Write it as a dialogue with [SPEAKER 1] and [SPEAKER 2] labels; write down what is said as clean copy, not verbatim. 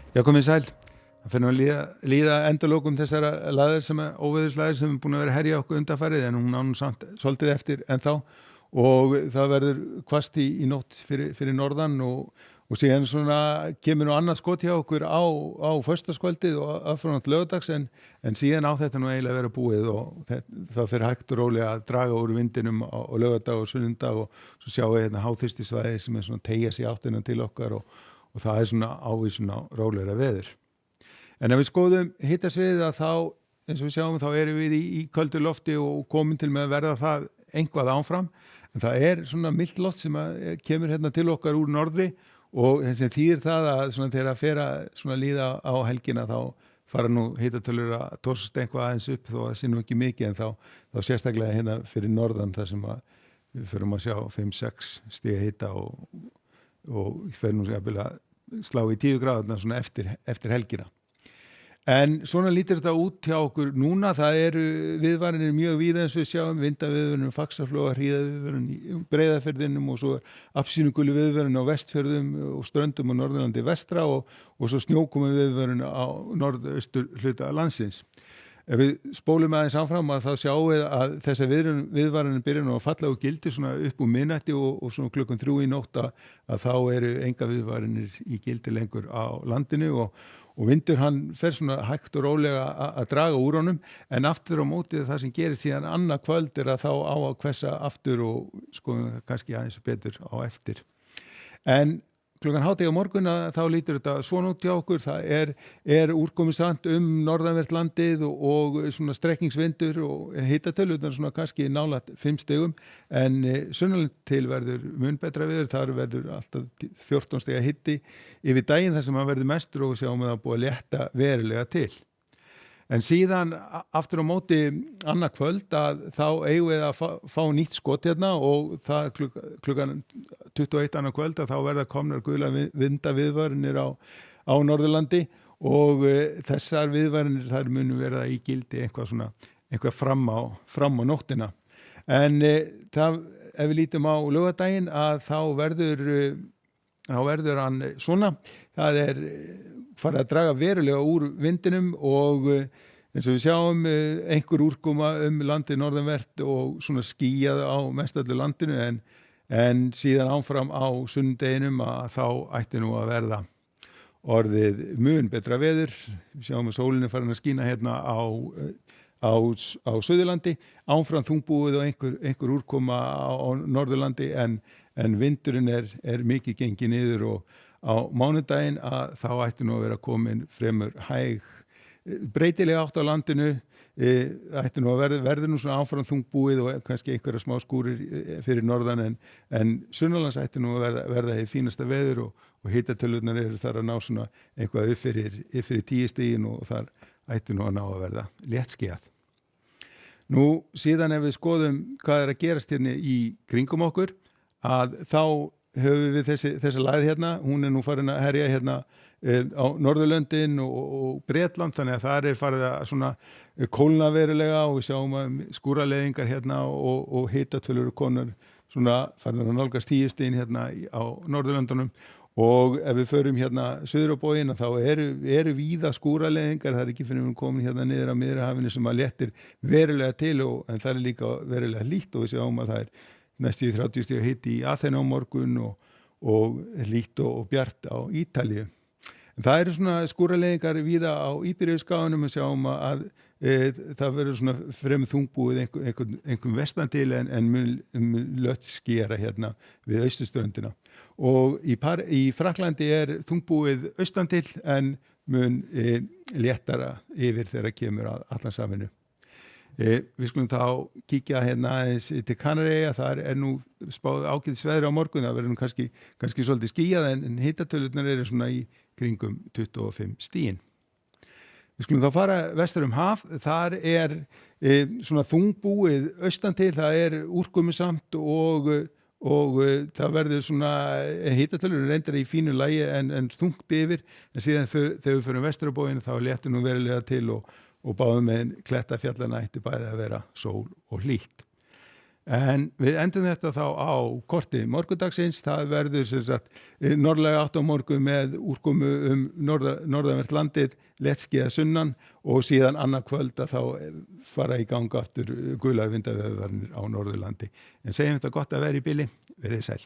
[SPEAKER 1] Já, komið sæl. Það fyrir að líða endalokum þessara laðir óveðurslæðir sem er búin að vera að herja okkur undanfarið en hún á nú samt svolítið eftir ennþá og það verður hvasst í nótt fyrir norðan og síðan svona kemur nú annað skot hjá okkur á föstudagskvöldið og aðfram til laugardags en síðan á þetta nú eiginlega vera búið og það fyrir hægt og rólega að draga úr vindinum á laugardag og sunnudag og svo sjáum við hérna háþrýstisvæði sem er svona teygja sig áttina til okkar og það er svona ávísun á rólegra veður. En ef við skoðum hitasviðið að þá, eins og við sjáum, þá erum við í köldu lofti og komin til með að verða það einhvað áfram. En það er svona milt loft sem kemur hérna til okkar úr norðri og sem þýðir það að svona þegar að fera svona líða á helgina þá fara nú hitatölur að torsast eitthvað aðeins upp þó að það sé nú ekki mikið en þá sérstaklega hérna fyrir norðan þar sem við förum að sjá 5-6 stiga hita og fer nú að slá í 10 gráðurnar svona eftir helgina. En svona lítur þetta út hjá okkur núna, það eru viðvaranir mjög víða eins og við sjáum, vindaviðvörun, Faxaflóa, hríðaviðvörun í Breiðafirðinum og svo apsínugulu viðvörun á Vestfjörðum og Ströndum og Norðurlandi vestra og svo snjókomu viðvörun á norðaustur hluta landsins. Ef við spólum aðeins áfram að þá sjáum við að þessar viðvaranir byrja nú að falla og gildi svona upp úr miðnætti og svona klukkan 3 í nótt að þá eru enga viðvaranir í gildi lengur á landinu og vindur hann fer svona hægt og rólega að draga úr honum en aftur á móti það sem gerist síðan annað kvöld að þá á að hvessa aftur og skoðum kannski aðeins betur á eftir. En klukkan hádegi á morgun þá lítur þetta svona út hjá okkur, það er úrkomusamt norðanvert landið og svona strekkingsvindur og hitatölurnar svona kannski nálægt 5 stigum en sunnanlands til verður mun betra veður, þar verður alltaf 14 stiga hiti yfir daginn þar sem hann verður mestur og sjáum við að búið að létta verulega til. En síðan aftur á móti annað kvöld að þá eigum við að fá nýtt skot hérna og það klukkan 21 annað kvöld að þá verða komnar gula vindaviðvaranir á Norðurlandi og þessar viðvaranir þær munu verða í gildi eitthvað fram á nóttina. En ef við lítum á laugardaginn að þá verður hann svona, það er farið að draga verulega úr vindinum og eins og við sjáum einhver úrkoma landið norðanvert og svona skýjað á mestöllu landinu en síðan áfram á sunnudeginum að þá ætti nú að verða orðið mun betra veður. Við sjáum að sólin er farin að skína hérna á Suðurlandi, áfram þungbúið og einhver úrkoma á Norðurlandi en vindurinn er mikið gengið niður og á mánudaginn að þá ætti nú að vera komin fremur hæg breytilega átt á landinu, ætti nú að verður nú svona áfram þungbúið og kannski einhverja smá skúrir fyrir norðan en sunnanlands ætti nú að verða hið fínasta veður og hitatölurnar eru þar að ná svona eitthvað upp fyrir 10 stigin og þar ætti nú að ná að verða léttskýjað. Nú síðan ef við skoðum hvað er að gerast hérna í kringum okkur að þá höfum við þessi lægð hérna, hún er nú farin að herja hérna á Norðurlöndin og Bretland þannig að það er farið að svona kólna verulega og við sjáum að skúraleiðingar hérna og hitatölur konar svona farin að nálgast 10 stigin hérna á Norðurlöndunum og ef við förum hérna suður á bóginn þá eru víða skúraleiðingar, það er ekki fyrir við komin hérna niður á Miðjarðarhafinu sem að léttir verulega til en það er líka verulega hlýtt og við sjáum að það er næstu 30 stiga hiti í Aþenu á morgun og hlýtt og bjart á Ítalíu. En það eru svona skúraleiðingar víða á Íberíuskaganum og sjáum að það verður svona fremur þungbúið einhverjum vestan til en mun lött skýjara hérna við austurströndina. Og í Frakklandi er þungbúið austan til en mun léttara yfir þegar kemur að Atlantshafinu. Við skulum þá kíkja hérna aðeins til Kanaríeyja, það er nú spáð ágætis veðri á morgun, það verður nú kannski svolítið skýjað en hitatölurnar eru svona í kringum 25 stigin. Við skulum þá fara vestur haf, þar er svona þungbúið austan til, það er úrkomusamt og það verður svona hitatölur reyndar í fínu lagi en þungt yfir en síðan þegar við förum vestur á bóginn þá léttir nú verulega til og báðum með klettafjallana ætti bæði að vera sól og hlýtt. En við endum þetta þá á korti morgundagsins, það verður sem sagt norðlæga átt á morgun með úrkomu norðanvert landið, léttskýjað sunnan og síðan annað kvöld að þá fara í gang aftur gula vindaveðurvarnir á Norðurlandi. En segjum þetta gott að vera í bili, verið sæl.